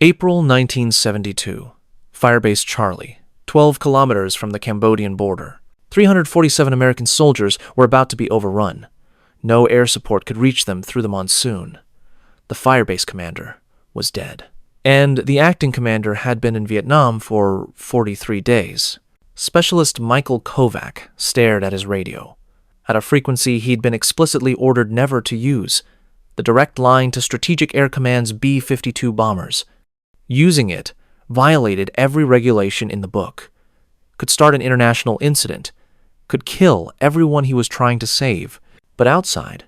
April 1972. Firebase Charlie, 12 kilometers from the Cambodian border. 347 American soldiers were about to be overrun. No air support could reach them through the monsoon. The firebase commander was dead. And the acting commander had been in Vietnam for 43 days. Specialist Michael Kovac stared at his radio. At a frequency he'd been explicitly ordered never to use, the direct line to Strategic Air Command's B-52 bombers. Using it violated every regulation in the book, could start an international incident, could kill everyone he was trying to save. But outside,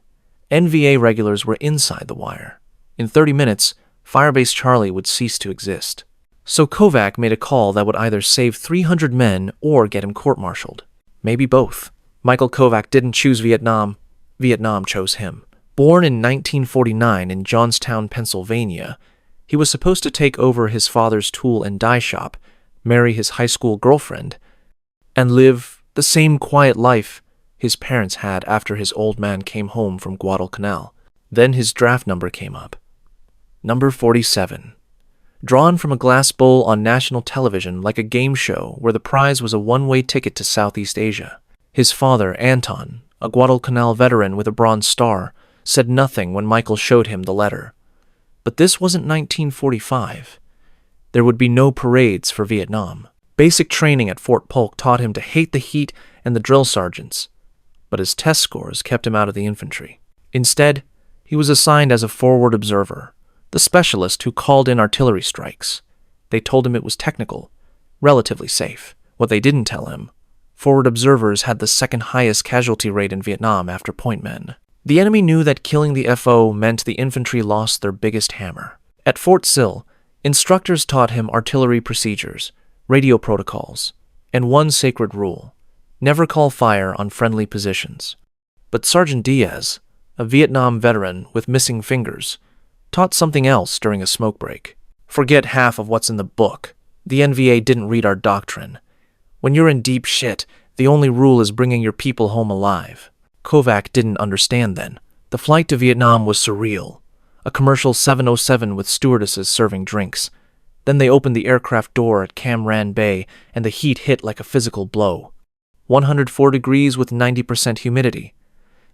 NVA regulars were inside the wire. In 30 minutes, Firebase Charlie would cease to exist. So Kovac made a call that would either save 300 men or get him court-martialed. Maybe both. Michael Kovac didn't choose Vietnam. Vietnam chose him. Born in 1949 in Johnstown, Pennsylvania, he was supposed to take over his father's tool and die shop, marry his high school girlfriend, and live the same quiet life his parents had after his old man came home from Guadalcanal. Then his draft number came up. Number 47. Drawn from a glass bowl on national television like a game show where the prize was a one-way ticket to Southeast Asia. His father, Anton, a Guadalcanal veteran with a Bronze Star, said nothing when Michael showed him the letter. But this wasn't 1945. There would be no parades for Vietnam. Basic training at Fort Polk taught him to hate the heat and the drill sergeants, but his test scores kept him out of the infantry. Instead, he was assigned as a forward observer, the specialist who called in artillery strikes. They told him it was technical, relatively safe. What they didn't tell him, forward observers had the second highest casualty rate in Vietnam after point men. The enemy knew that killing the FO meant the infantry lost their biggest hammer. At Fort Sill, instructors taught him artillery procedures, radio protocols, and one sacred rule: never call fire on friendly positions. But Sergeant Diaz, a Vietnam veteran with missing fingers, taught something else during a smoke break. Forget half of what's in the book. The NVA didn't read our doctrine. When you're in deep shit, the only rule is bringing your people home alive. Kovac didn't understand then. The flight to Vietnam was surreal. A commercial 707 with stewardesses serving drinks. Then they opened the aircraft door at Cam Ranh Bay and the heat hit like a physical blow. 104 degrees with 90% humidity.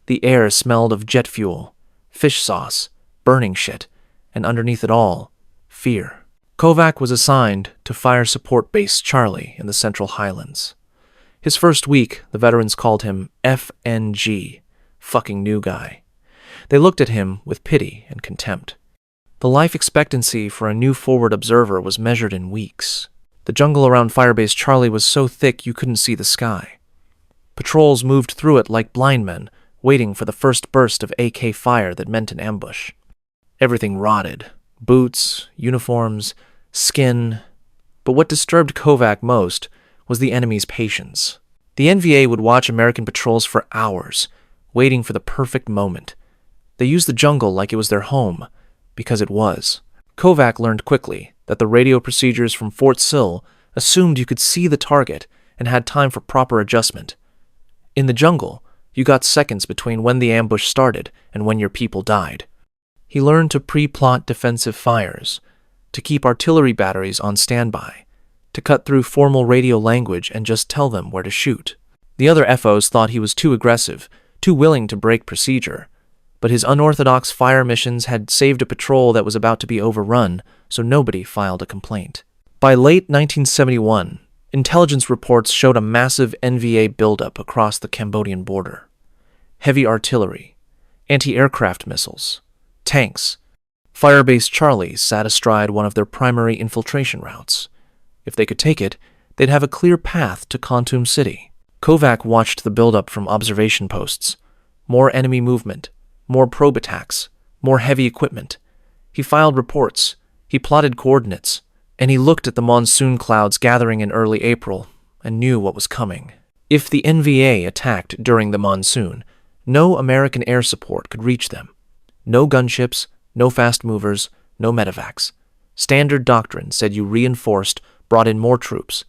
The air smelled of jet fuel, fish sauce, burning shit, and underneath it all, fear. Kovac was assigned to Fire Support Base Charlie in the Central Highlands. His first week, the veterans called him FNG, fucking new guy. They looked at him with pity and contempt. The life expectancy for a new forward observer was measured in weeks. The jungle around Firebase Charlie was so thick you couldn't see the sky. Patrols moved through it like blind men, waiting for the first burst of AK fire that meant an ambush. Everything rotted. Boots, uniforms, skin. But what disturbed Kovac most was the enemy's patience. The NVA would watch American patrols for hours, waiting for the perfect moment. They used the jungle like it was their home, because it was. Kovac learned quickly that the radio procedures from Fort Sill assumed you could see the target and had time for proper adjustment. In the jungle, you got seconds between when the ambush started and when your people died. He learned to pre-plot defensive fires, to keep artillery batteries on standby, to cut through formal radio language and just tell them where to shoot. The other FOs thought he was too aggressive, too willing to break procedure, but his unorthodox fire missions had saved a patrol that was about to be overrun, so nobody filed a complaint. By late 1971, intelligence reports showed a massive NVA buildup across the Cambodian border. Heavy artillery, anti-aircraft missiles, tanks. Firebase Charlie sat astride one of their primary infiltration routes. If they could take it, they'd have a clear path to Kontum City. Kovac watched the buildup from observation posts. More enemy movement, more probe attacks, more heavy equipment. He filed reports, he plotted coordinates, and he looked at the monsoon clouds gathering in early April and knew what was coming. If the NVA attacked during the monsoon, no American air support could reach them. No gunships, no fast movers, no medevacs. Standard doctrine said you reinforced, brought in more troops.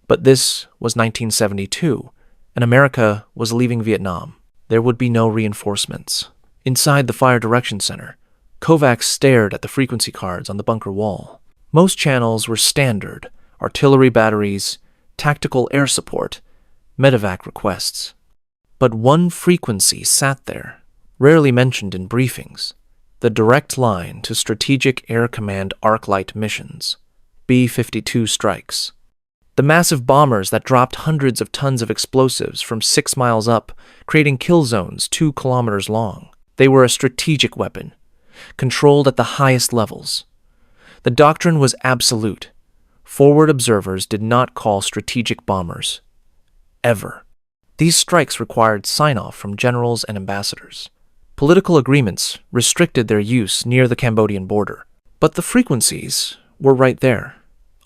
But this was 1972, and America was leaving Vietnam. There would be no reinforcements. Inside the Fire Direction Center, Kovac stared at the frequency cards on the bunker wall. Most channels were standard: artillery batteries, tactical air support, medevac requests. But one frequency sat there, rarely mentioned in briefings: the direct line to Strategic Air Command Arclight missions, B-52 strikes. The massive bombers that dropped hundreds of tons of explosives from 6 miles up, creating kill zones 2 kilometers long. They were a strategic weapon, controlled at the highest levels. The doctrine was absolute. Forward observers did not call strategic bombers. Ever. These strikes required sign-off from generals and ambassadors. Political agreements restricted their use near the Cambodian border. But the frequencies were right there,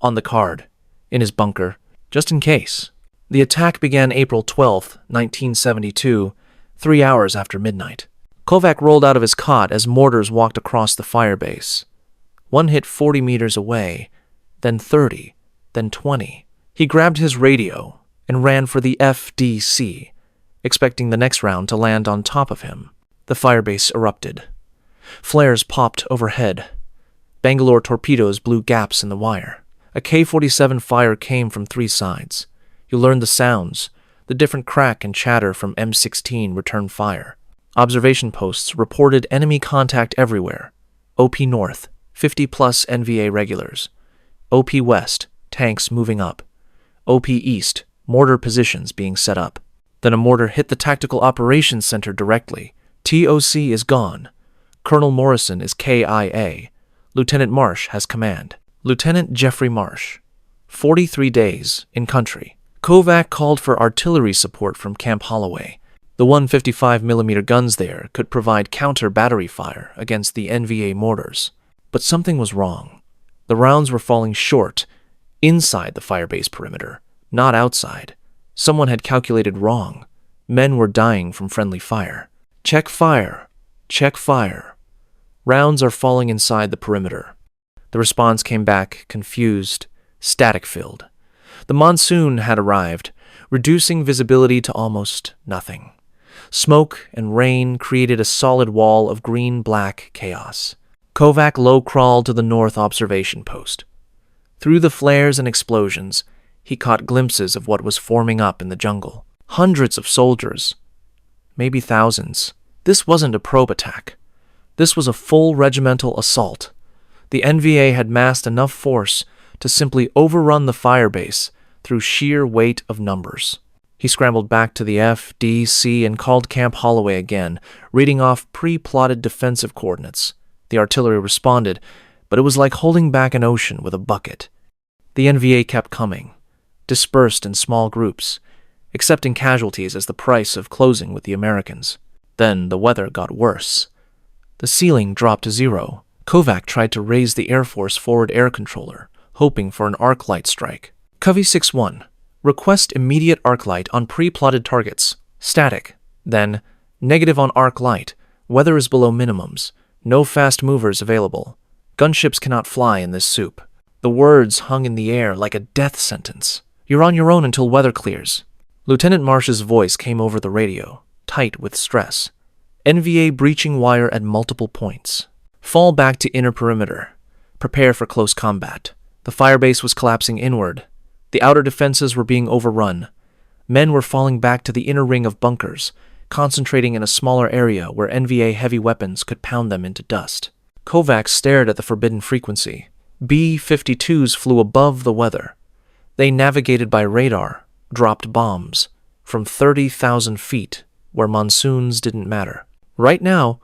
on the card, in his bunker, just in case. The attack began April 12, 1972, 3 hours after midnight. Kovac rolled out of his cot as mortars walked across the firebase. One hit 40 meters away, then 30, then 20. He grabbed his radio and ran for the FDC, expecting the next round to land on top of him. The firebase erupted. Flares popped overhead. Bangalore torpedoes blew gaps in the wire. A K-47 fire came from 3 sides. You learned the sounds, the different crack and chatter from M16 return fire. Observation posts reported enemy contact everywhere. OP North, 50-plus NVA regulars. OP West, tanks moving up. OP East, mortar positions being set up. Then a mortar hit the Tactical Operations Center directly. TOC is gone. Colonel Morrison is KIA. Lieutenant Marsh has command. Lieutenant Jeffrey Marsh. 43 days in country. Kovac called for artillery support from Camp Holloway. The 155mm guns there could provide counter-battery fire against the NVA mortars. But something was wrong. The rounds were falling short, inside the firebase perimeter, not outside. Someone had calculated wrong. Men were dying from friendly fire. Check fire. Check fire. Rounds are falling inside the perimeter. The response came back confused, static-filled. The monsoon had arrived, reducing visibility to almost nothing. Smoke and rain created a solid wall of green-black chaos. Kovac low-crawled to the north observation post. Through the flares and explosions, he caught glimpses of what was forming up in the jungle. Hundreds of soldiers, maybe thousands. This wasn't a probe attack. This was a full regimental assault. The NVA had massed enough force to simply overrun the firebase through sheer weight of numbers. He scrambled back to the FDC and called Camp Holloway again, reading off pre-plotted defensive coordinates. The artillery responded, but it was like holding back an ocean with a bucket. The NVA kept coming, dispersed in small groups, accepting casualties as the price of closing with the Americans. Then the weather got worse. The ceiling dropped to 0. Kovac tried to raise the Air Force forward air controller, hoping for an arc light strike. Covey 6-1. Request immediate arc light on pre-plotted targets. Static. Then, negative on arc light. Weather is below minimums. No fast movers available. Gunships cannot fly in this soup. The words hung in the air like a death sentence. You're on your own until weather clears. Lieutenant Marsh's voice came over the radio, tight with stress. NVA breaching wire at multiple points. Fall back to inner perimeter. Prepare for close combat. The firebase was collapsing inward. The outer defenses were being overrun. Men were falling back to the inner ring of bunkers, concentrating in a smaller area where NVA heavy weapons could pound them into dust. Kovac stared at the forbidden frequency. B-52s flew above the weather. They navigated by radar, dropped bombs, from 30,000 feet, where monsoons didn't matter. Right now,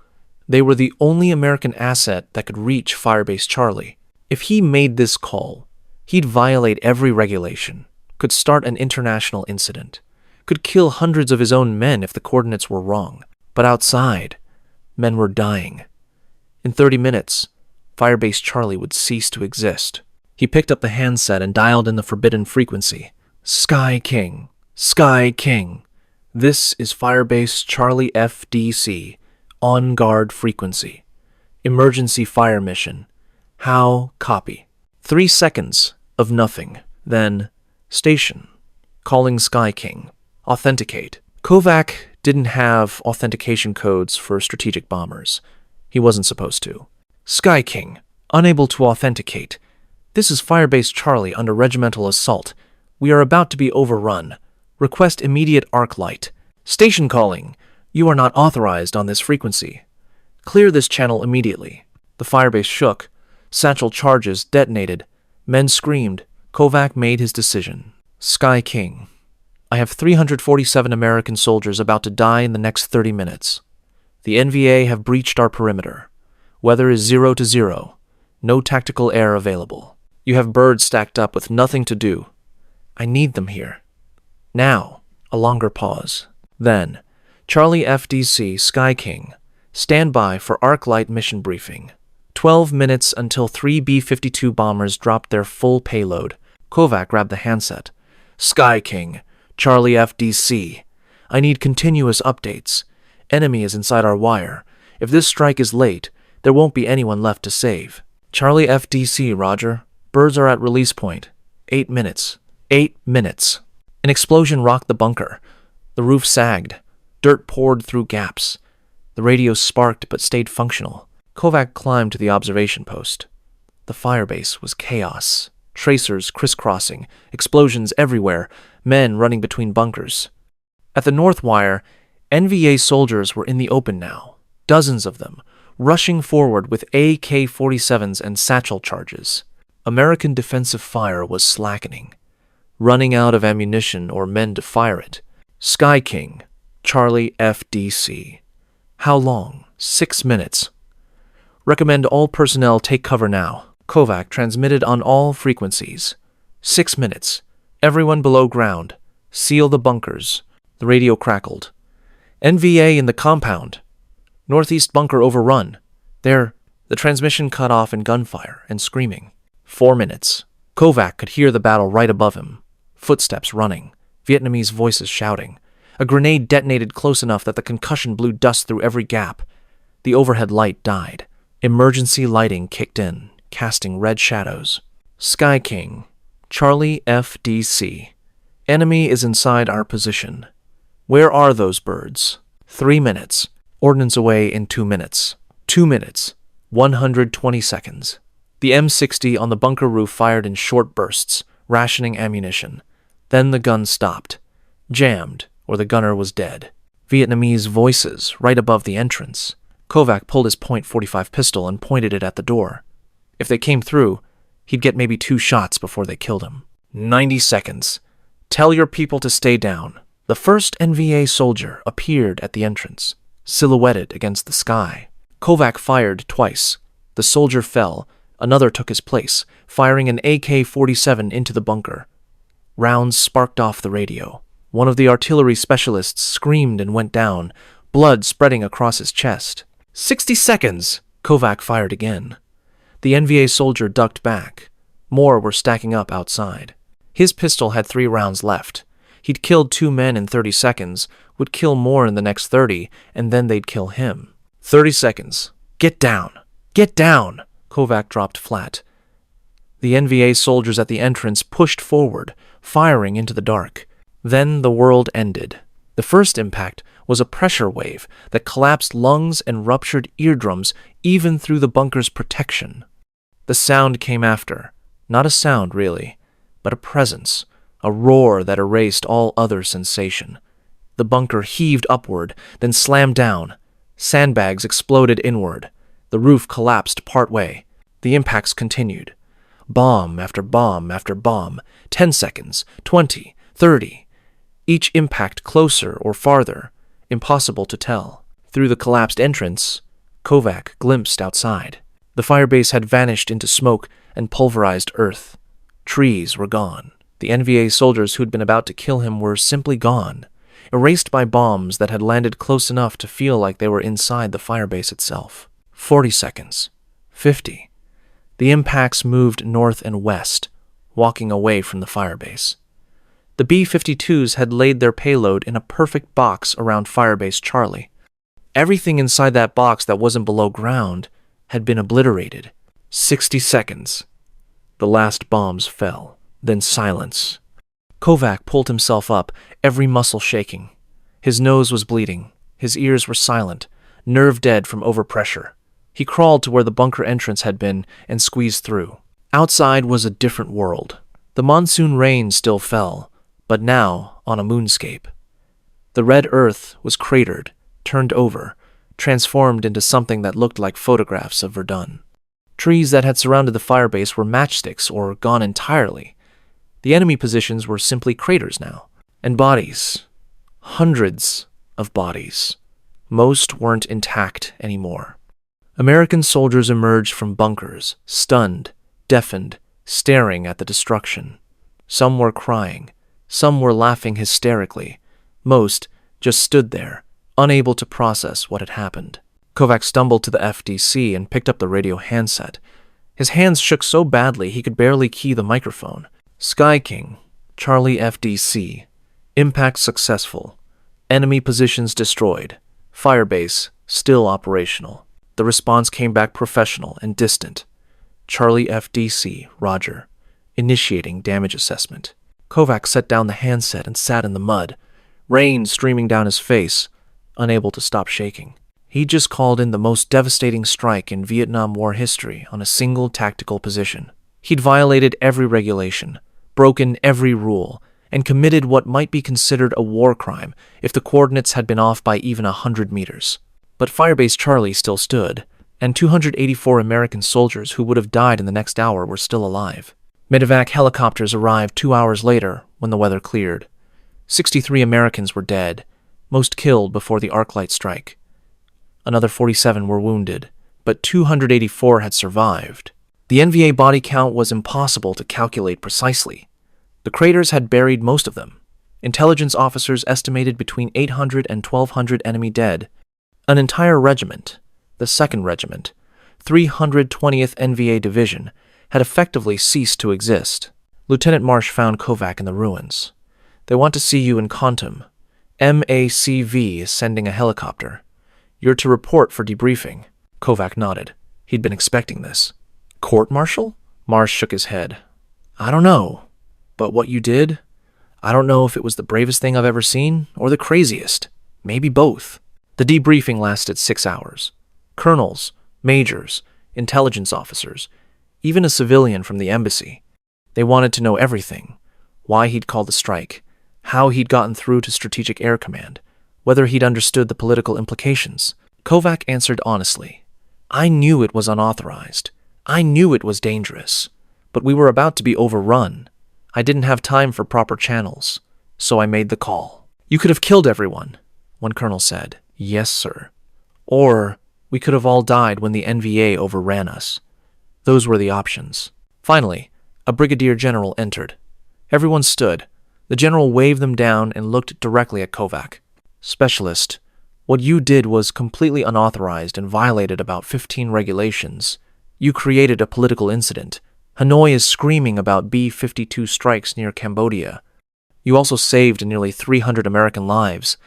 they were the only American asset that could reach Firebase Charlie. If he made this call, he'd violate every regulation, could start an international incident, could kill hundreds of his own men if the coordinates were wrong. But outside, men were dying. In 30 minutes, Firebase Charlie would cease to exist. He picked up the handset and dialed in the forbidden frequency. Sky King. Sky King. This is Firebase Charlie FDC. On guard frequency. Emergency fire mission. How copy? 3 seconds of nothing. Then, station. Calling Sky King. Authenticate. Kovac didn't have authentication codes for strategic bombers. He wasn't supposed to. Sky King. Unable to authenticate. This is Firebase Charlie under regimental assault. We are about to be overrun. Request immediate arc light. Station calling. You are not authorized on this frequency. Clear this channel immediately. The firebase shook. Satchel charges detonated. Men screamed. Kovac made his decision. Sky King. I have 347 American soldiers about to die in the next 30 minutes. The NVA have breached our perimeter. Weather is 0 to 0. No tactical air available. You have birds stacked up with nothing to do. I need them here. Now, a longer pause. Then, Charlie FDC, Sky King. Stand by for arc light mission briefing. 12 minutes until 3 B-52 bombers dropped their full payload. Kovac grabbed the handset. Sky King, Charlie FDC. I need continuous updates. Enemy is inside our wire. If this strike is late, there won't be anyone left to save. Charlie FDC, Roger. Birds are at release point. 8 minutes. 8 minutes. An explosion rocked the bunker. The roof sagged. Dirt poured through gaps. The radio sparked but stayed functional. Kovac climbed to the observation post. The firebase was chaos. Tracers crisscrossing, explosions everywhere, men running between bunkers. At the north wire, NVA soldiers were in the open now, dozens of them, rushing forward with AK-47s and satchel charges. American defensive fire was slackening, running out of ammunition or men to fire it. Sky King, Charlie FDC. How long? 6 minutes. Recommend all personnel take cover now. Kovac transmitted on all frequencies. 6 minutes. Everyone below ground. Seal the bunkers. The radio crackled. NVA in the compound. Northeast bunker overrun. There. The transmission cut off in gunfire and screaming. 4 minutes. Kovac could hear the battle right above him. Footsteps running. Vietnamese voices shouting. A grenade detonated close enough that the concussion blew dust through every gap. The overhead light died. Emergency lighting kicked in, casting red shadows. Sky King, Charlie FDC. Enemy is inside our position. Where are those birds? 3 minutes. Ordnance away in 2 minutes. 2 minutes. 120 seconds. The M60 on the bunker roof fired in short bursts, rationing ammunition. Then the gun stopped. Jammed, or the gunner was dead. Vietnamese voices right above the entrance. Kovac pulled his .45 pistol and pointed it at the door. If they came through, he'd get maybe 2 shots before they killed him. 90 seconds. Tell your people to stay down. The first NVA soldier appeared at the entrance, silhouetted against the sky. Kovac fired twice. The soldier fell. Another took his place, firing an AK-47 into the bunker. Rounds sparked off the radio. One of the artillery specialists screamed and went down, blood spreading across his chest. 60 seconds! Kovac fired again. The NVA soldier ducked back. More were stacking up outside. His pistol had 3 rounds left. He'd killed 2 men in 30 seconds, would kill more in the next 30, and then they'd kill him. 30 seconds. Get down! Get down! Kovac dropped flat. The NVA soldiers at the entrance pushed forward, firing into the dark. Then the world ended. The first impact was a pressure wave that collapsed lungs and ruptured eardrums even through the bunker's protection. The sound came after. Not a sound, really, but a presence, a roar that erased all other sensation. The bunker heaved upward, then slammed down. Sandbags exploded inward. The roof collapsed partway. The impacts continued. Bomb after bomb after bomb. 10 seconds, 20, 30. Each impact closer or farther, impossible to tell. Through the collapsed entrance, Kovac glimpsed outside. The firebase had vanished into smoke and pulverized earth. Trees were gone. The NVA soldiers who'd been about to kill him were simply gone, erased by bombs that had landed close enough to feel like they were inside the firebase itself. 40 seconds. 50. The impacts moved north and west, walking away from the firebase. The B-52s had laid their payload in a perfect box around Firebase Charlie. Everything inside that box that wasn't below ground had been obliterated. 60 seconds. The last bombs fell. Then silence. Kovac pulled himself up, every muscle shaking. His nose was bleeding. His ears were silent, nerve dead from overpressure. He crawled to where the bunker entrance had been and squeezed through. Outside was a different world. The monsoon rain still fell, but now on a moonscape. The red earth was cratered, turned over, transformed into something that looked like photographs of Verdun. Trees that had surrounded the firebase were matchsticks or gone entirely. The enemy positions were simply craters now. And bodies. Hundreds of bodies. Most weren't intact anymore. American soldiers emerged from bunkers, stunned, deafened, staring at the destruction. Some were crying. Some were laughing hysterically. Most just stood there, unable to process what had happened. Kovac stumbled to the FDC and picked up the radio handset. His hands shook so badly he could barely key the microphone. Sky King, Charlie FDC. Impact successful. Enemy positions destroyed. Firebase still operational. The response came back professional and distant. Charlie FDC, Roger. Initiating damage assessment. Kovac set down the handset and sat in the mud, rain streaming down his face, unable to stop shaking. He just called in the most devastating strike in Vietnam War history on a single tactical position. He'd violated every regulation, broken every rule, and committed what might be considered a war crime if the coordinates had been off by even 100 meters. But Firebase Charlie still stood, and 284 American soldiers who would have died in the next hour were still alive. Medevac helicopters arrived 2 hours later when the weather cleared. 63 Americans were dead, most killed before the arc-light strike. Another 47 were wounded, but 284 had survived. The NVA body count was impossible to calculate precisely. The craters had buried most of them. Intelligence officers estimated between 800 and 1,200 enemy dead. An entire regiment, the 2nd Regiment, 320th NVA Division, had effectively ceased to exist. Lieutenant Marsh found Kovac in the ruins. "They want to see you in Quantum. MACV is sending a helicopter. You're to report for debriefing." Kovac nodded. He'd been expecting this. "Court-martial?" Marsh shook his head. "I don't know. But what you did, I don't know if it was the bravest thing I've ever seen or the craziest. Maybe both." The debriefing lasted 6 hours. Colonels, majors, intelligence officers, even a civilian from the embassy. They wanted to know everything. Why he'd called the strike, how he'd gotten through to Strategic Air Command, whether he'd understood the political implications. Kovac answered honestly. "I knew it was unauthorized. I knew it was dangerous. But we were about to be overrun. I didn't have time for proper channels, so I made the call." "You could have killed everyone," one colonel said. "Yes, sir. Or we could have all died when the NVA overran us. Those were the options." Finally, a brigadier general entered. Everyone stood. The general waved them down and looked directly at Kovac. "Specialist, what you did was completely unauthorized and violated about 15 regulations. You created a political incident. Hanoi is screaming about B-52 strikes near Cambodia. You also saved nearly 300 American lives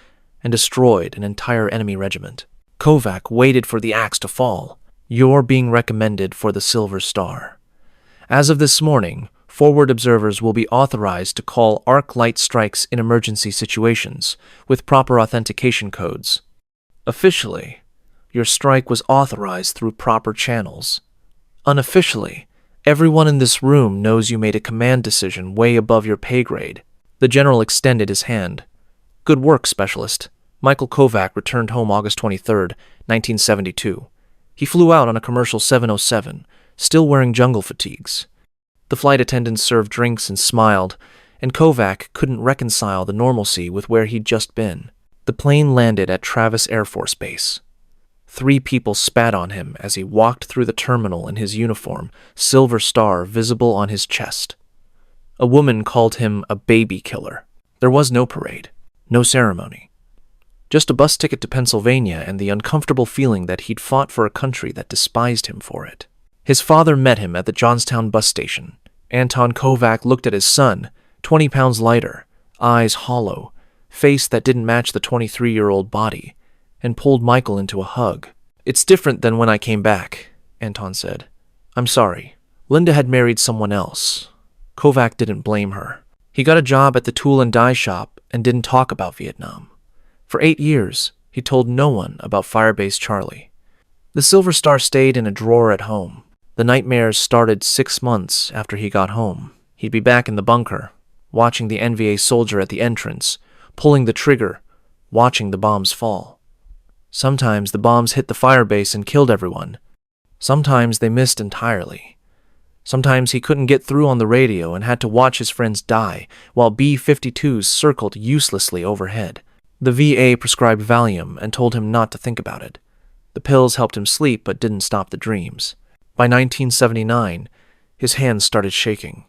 and destroyed an entire enemy regiment." Kovac waited for the axe to fall. "You're being recommended for the Silver Star. As of this morning, forward observers will be authorized to call arc-light strikes in emergency situations with proper authentication codes. Officially, your strike was authorized through proper channels. Unofficially, everyone in this room knows you made a command decision way above your pay grade." The general extended his hand. "Good work, Specialist." Michael Kovac returned home August 23, 1972. He flew out on a commercial 707, still wearing jungle fatigues. The flight attendants served drinks and smiled, and Kovac couldn't reconcile the normalcy with where he'd just been. The plane landed at Travis Air Force Base. 3 people spat on him as he walked through the terminal in his uniform, Silver Star visible on his chest. A woman called him a baby killer. There was no parade, no ceremony. Just a bus ticket to Pennsylvania and the uncomfortable feeling that he'd fought for a country that despised him for it. His father met him at the Johnstown bus station. Anton Kovac looked at his son, 20 pounds lighter, eyes hollow, face that didn't match the 23-year-old body, and pulled Michael into a hug. "It's different than when I came back," Anton said. "I'm sorry. Linda had married someone else." Kovac didn't blame her. He got a job at the tool and die shop and didn't talk about Vietnam. For 8 years, he told no one about Firebase Charlie. The Silver Star stayed in a drawer at home. The nightmares started 6 months after he got home. He'd be back in the bunker, watching the NVA soldier at the entrance, pulling the trigger, watching the bombs fall. Sometimes the bombs hit the firebase and killed everyone. Sometimes they missed entirely. Sometimes he couldn't get through on the radio and had to watch his friends die while B-52s circled uselessly overhead. The VA prescribed Valium and told him not to think about it. The pills helped him sleep but didn't stop the dreams. By 1979, his hands started shaking.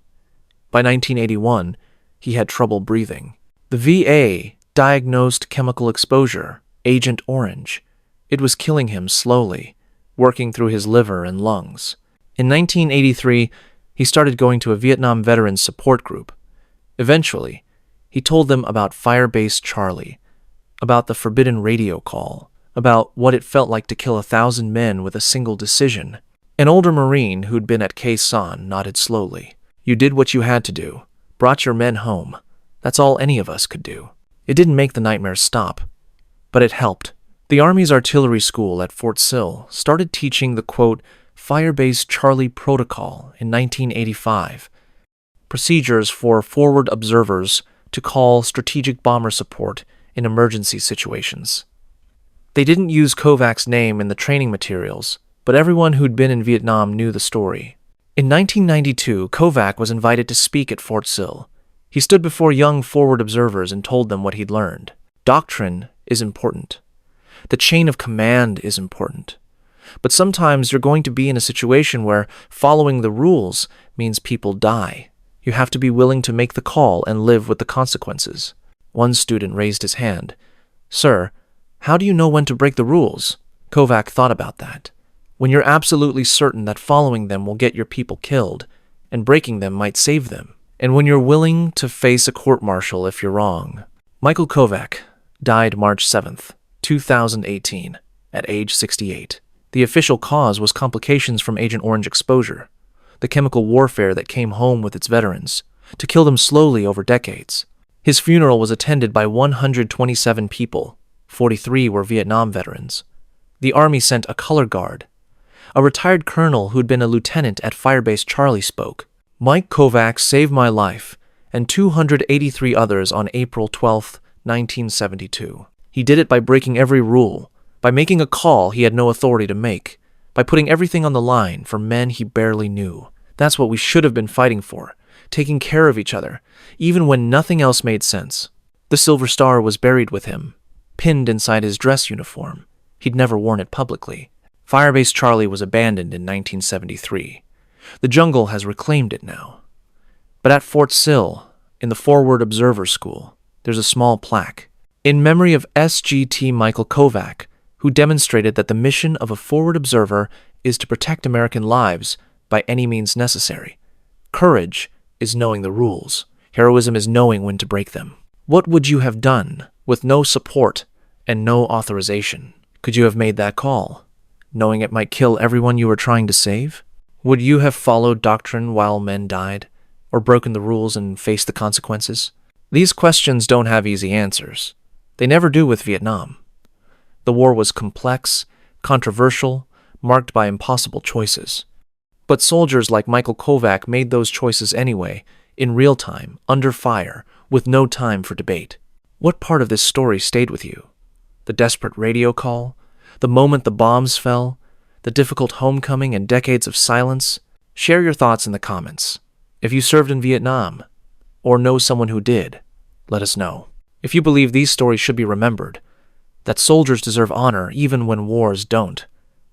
By 1981, he had trouble breathing. The VA diagnosed chemical exposure, Agent Orange. It was killing him slowly, working through his liver and lungs. In 1983, he started going to a Vietnam veterans support group. Eventually, he told them about Firebase Charlie, about the forbidden radio call, about what it felt like to kill 1,000 men with a single decision. An older Marine who'd been at Khe Sanh nodded slowly. You did what you had to do, brought your men home. That's all any of us could do. It didn't make the nightmares stop, but it helped. The Army's artillery school at Fort Sill started teaching the, quote, Firebase Charlie Protocol in 1985, procedures for forward observers to call strategic bomber support in emergency situations. They didn't use Kovac's name in the training materials, but everyone who'd been in Vietnam knew the story. In 1992, Kovac was invited to speak at Fort Sill. He stood before young forward observers and told them what he'd learned. Doctrine is important. The chain of command is important. But sometimes you're going to be in a situation where following the rules means people die. You have to be willing to make the call and live with the consequences. One student raised his hand. Sir, how do you know when to break the rules? Kovac thought about that. When you're absolutely certain that following them will get your people killed, and breaking them might save them. And when you're willing to face a court-martial if you're wrong. Michael Kovac died March 7th, 2018, at age 68. The official cause was complications from Agent Orange exposure, the chemical warfare that came home with its veterans, to kill them slowly over decades. His funeral was attended by 127 people. 43 were Vietnam veterans. The Army sent a color guard. A retired colonel who'd been a lieutenant at Firebase Charlie spoke. Mike Kovac saved my life and 283 others on April 12, 1972. He did it by breaking every rule, by making a call he had no authority to make, by putting everything on the line for men he barely knew. That's what we should have been fighting for, taking care of each other, even when nothing else made sense. The Silver Star was buried with him, pinned inside his dress uniform. He'd never worn it publicly. Firebase Charlie was abandoned in 1973. The jungle has reclaimed it now. But at Fort Sill, in the Forward Observer School, there's a small plaque in memory of SGT Michael Kovac, who demonstrated that the mission of a forward observer is to protect American lives by any means necessary. Courage is knowing the rules. Heroism is knowing when to break them. What would you have done with no support and no authorization? Could you have made that call, knowing it might kill everyone you were trying to save? Would you have followed doctrine while men died, or broken the rules and faced the consequences? These questions don't have easy answers. They never do with Vietnam. The war was complex, controversial, marked by impossible choices. But soldiers like Michael Kovac made those choices anyway, in real time, under fire, with no time for debate. What part of this story stayed with you? The desperate radio call? The moment the bombs fell? The difficult homecoming and decades of silence? Share your thoughts in the comments. If you served in Vietnam, or know someone who did, let us know. If you believe these stories should be remembered, that soldiers deserve honor even when wars don't,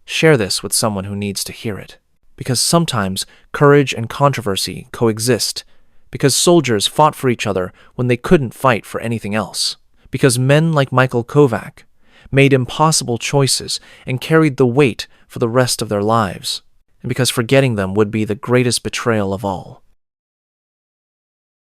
share this with someone who needs to hear it. Because sometimes courage and controversy coexist, because soldiers fought for each other when they couldn't fight for anything else, because men like Michael Kovac made impossible choices and carried the weight for the rest of their lives, and because forgetting them would be the greatest betrayal of all.